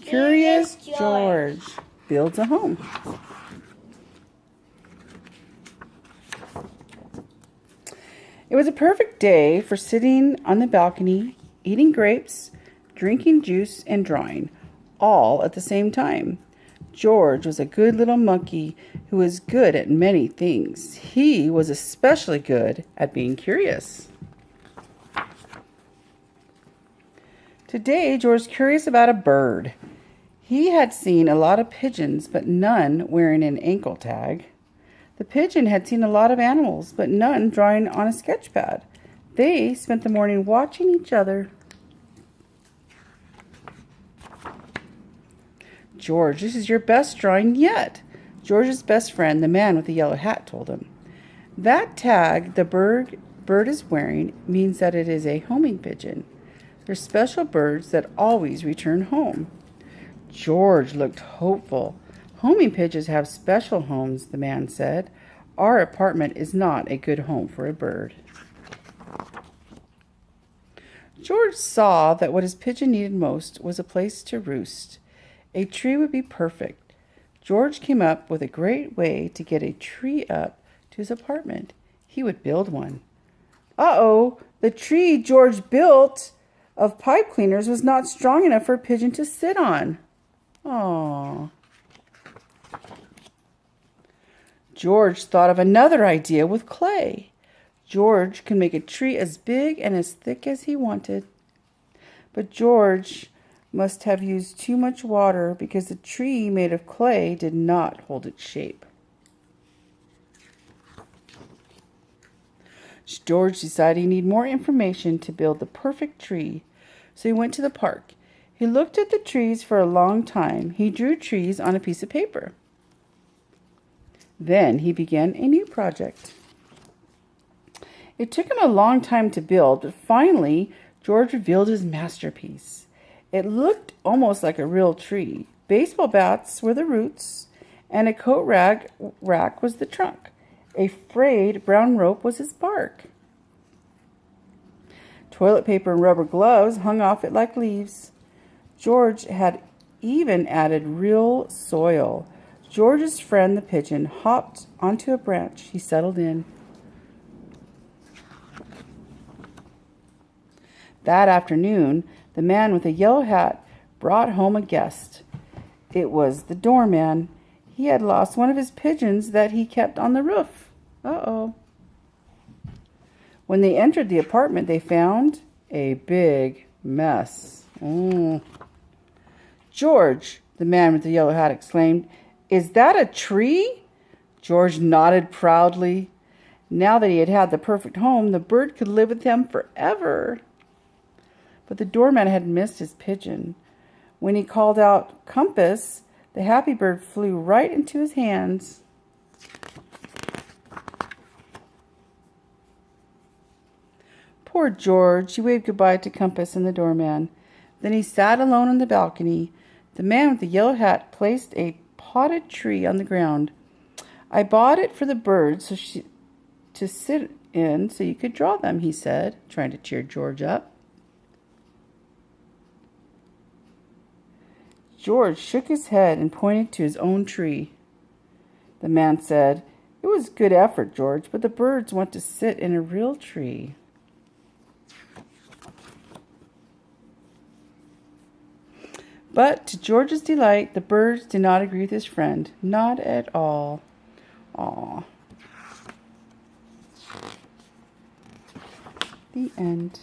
Curious George builds a home. It was a perfect day for sitting on the balcony, eating grapes, drinking juice, and drawing, all at the same time. George was a good little monkey who was good at many things. He was especially good at being curious. Today, George was curious about a bird. He had seen a lot of pigeons, but none wearing an ankle tag. The pigeon had seen a lot of animals, but none drawing on a sketch pad. They spent the morning watching each other. George, this is your best drawing yet, George's best friend, the man with the yellow hat, told him. That tag the bird is wearing means that it is a homing pigeon. They're special birds that always return home. George looked hopeful. Homing pigeons have special homes, the man said. Our apartment is not a good home for a bird. George saw that what his pigeon needed most was a place to roost. A tree would be perfect. George came up with a great way to get a tree up to his apartment. He would build one. Uh-oh, the tree George built of pipe cleaners was not strong enough for a pigeon to sit on. Aww. George thought of another idea with clay. George could make a tree as big and as thick as he wanted. But George must have used too much water because the tree made of clay did not hold its shape. George decided he needed more information to build the perfect tree, so he went to the park. He looked at the trees for a long time. He drew trees on a piece of paper. Then he began a new project. It took him a long time to build, but finally George revealed his masterpiece. It looked almost like a real tree. Baseball bats were the roots, and a coat rack was the trunk. A frayed brown rope was his bark. Toilet paper and rubber gloves hung off it like leaves. George had even added real soil. George's friend, the pigeon, hopped onto a branch. He settled in. That afternoon, the man with the yellow hat brought home a guest. It was the doorman. He had lost one of his pigeons that he kept on the roof. Uh-oh. When they entered the apartment, they found a big mess. George, the man with the yellow hat exclaimed, "Is that a tree?" George nodded proudly. Now that he had had the perfect home, the bird could live with him forever. But the doorman had missed his pigeon. When he called out, "Compass," the happy bird flew right into his hands. Poor George. He waved goodbye to Compass and the doorman. Then he sat alone on the balcony. The man with the yellow hat placed a potted tree on the ground. "I bought it for the birds to sit in so you could draw them," he said, trying to cheer George up. George shook his head and pointed to his own tree. The man said, "It was good effort, George, but the birds want to sit in a real tree." But to George's delight, the birds did not agree with his friend. Not at all. Aw. The end.